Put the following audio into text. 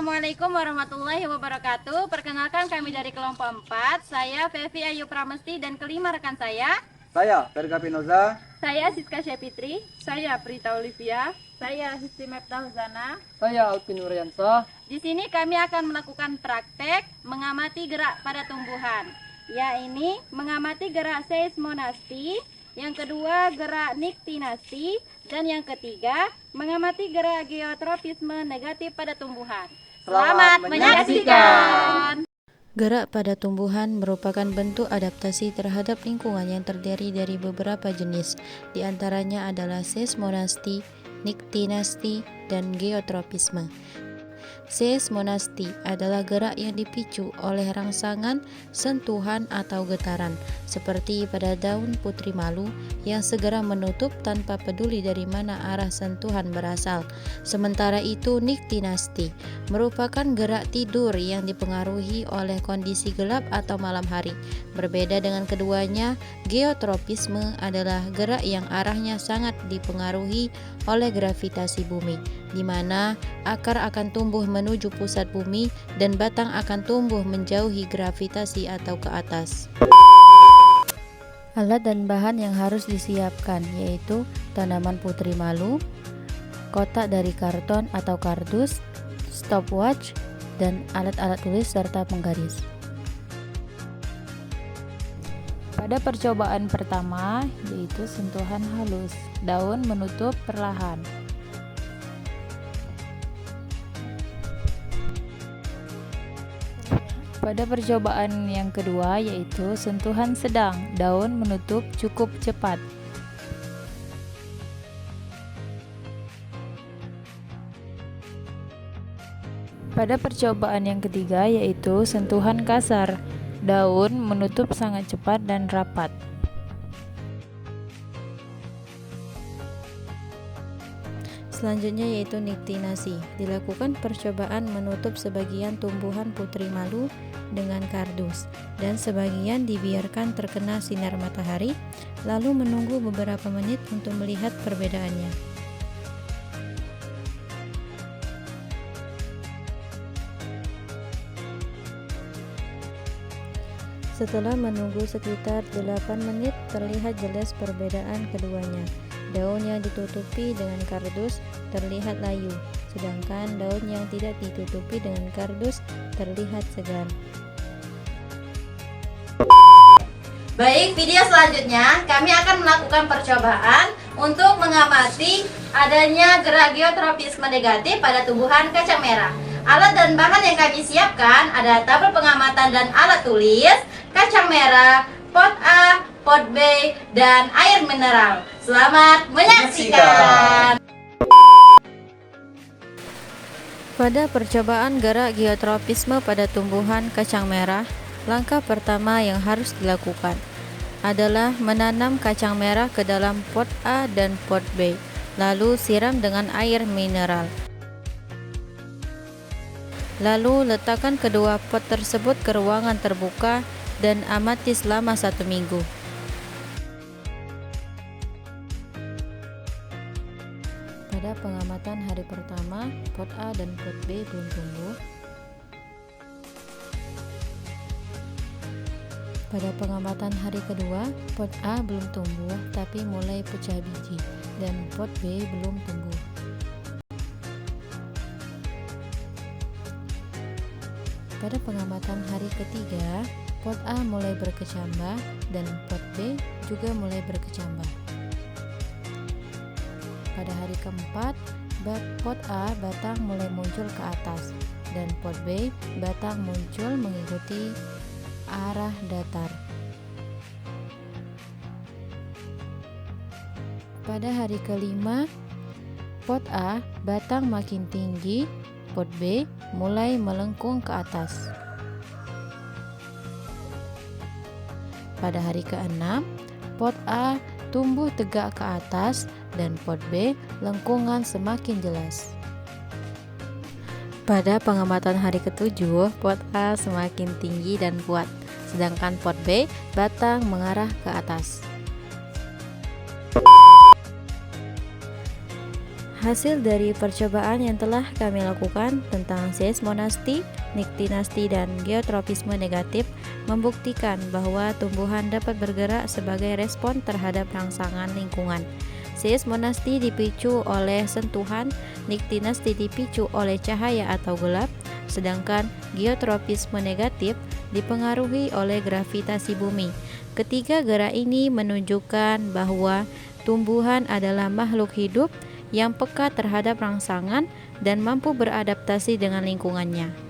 Assalamualaikum warahmatullahi wabarakatuh. Perkenalkan kami dari kelompok 4. Saya Fevi Ayu Pramesti dan kelima rekan saya. Saya Verga Pinoza. Saya Siska Syafitri. Saya Prita Olivia. Saya Histi Mepta Huzana. Saya Alvin Nuryansa. Di sini kami akan melakukan praktek mengamati gerak pada tumbuhan. Yaitu mengamati gerak seismonasti, yang kedua gerak niktinasti, dan yang ketiga mengamati gerak geotropisme negatif pada tumbuhan. Selamat menyaksikan. Gerak pada tumbuhan merupakan bentuk adaptasi terhadap lingkungan yang terdiri dari beberapa jenis. Di antaranya adalah seismonasti, niktinasti, dan geotropisme. Seismonasti adalah gerak yang dipicu oleh rangsangan, sentuhan, atau getaran, seperti pada daun putri malu yang segera menutup tanpa peduli dari mana arah sentuhan berasal. Sementara itu, niktinasti merupakan gerak tidur yang dipengaruhi oleh kondisi gelap atau malam hari. Berbeda dengan keduanya, geotropisme adalah gerak yang arahnya sangat dipengaruhi oleh gravitasi bumi, di mana akar akan tumbuh menuju pusat bumi dan batang akan tumbuh menjauhi gravitasi atau ke atas. Alat dan bahan yang harus disiapkan yaitu tanaman putri malu, kotak dari karton atau kardus, stopwatch, dan alat-alat tulis serta penggaris. Pada percobaan pertama, yaitu sentuhan halus, daun menutup perlahan. Pada percobaan yang kedua, yaitu sentuhan sedang, daun menutup cukup cepat. Pada percobaan yang ketiga, yaitu sentuhan kasar, daun menutup sangat cepat dan rapat. Selanjutnya yaitu niktinasi. Dilakukan percobaan menutup sebagian tumbuhan putri malu dengan kardus dan sebagian dibiarkan terkena sinar matahari, lalu menunggu beberapa menit untuk melihat perbedaannya. Setelah menunggu sekitar 8 menit, terlihat jelas perbedaan keduanya. Daun yang ditutupi dengan kardus terlihat layu, sedangkan daun yang tidak ditutupi dengan kardus terlihat segar. Baik, video selanjutnya kami akan melakukan percobaan untuk mengamati adanya gerak geotropisme negatif pada tumbuhan kacang merah. Alat dan bahan yang kami siapkan ada tabel pengamatan dan alat tulis, kacang merah, pot A, pot B, dan air mineral. Selamat menyaksikan. Pada percobaan gerak geotropisme pada tumbuhan kacang merah, langkah pertama yang harus dilakukan adalah menanam kacang merah ke dalam pot A dan pot B, lalu siram dengan air mineral. Lalu letakkan kedua pot tersebut ke ruangan terbuka dan amati selama 1 minggu. Pada pengamatan hari pertama, pot A dan pot B belum tumbuh. Pada pengamatan hari kedua, pot A belum tumbuh tapi mulai pecah biji, dan pot B belum tumbuh. Pada pengamatan hari ketiga, pot A mulai berkecambah dan pot B juga mulai berkecambah. Pada hari keempat, pot A batang mulai muncul ke atas dan pot B batang muncul mengikuti arah datar. Pada hari kelima, pot A batang makin tinggi, pot B mulai melengkung ke atas. Pada hari ke-6, pot A tumbuh tegak ke atas dan pot B lengkungan semakin jelas. Pada pengamatan hari ke-7, pot A semakin tinggi dan kuat, sedangkan pot B batang mengarah ke atas. Hasil dari percobaan yang telah kami lakukan tentang seismonasti, niktinasti, dan geotropisme negatif membuktikan bahwa tumbuhan dapat bergerak sebagai respon terhadap rangsangan lingkungan. Seismonasti dipicu oleh sentuhan, niktinasti dipicu oleh cahaya atau gelap, sedangkan geotropisme negatif dipengaruhi oleh gravitasi bumi. Ketiga gerak ini menunjukkan bahwa tumbuhan adalah makhluk hidup yang peka terhadap rangsangan dan mampu beradaptasi dengan lingkungannya.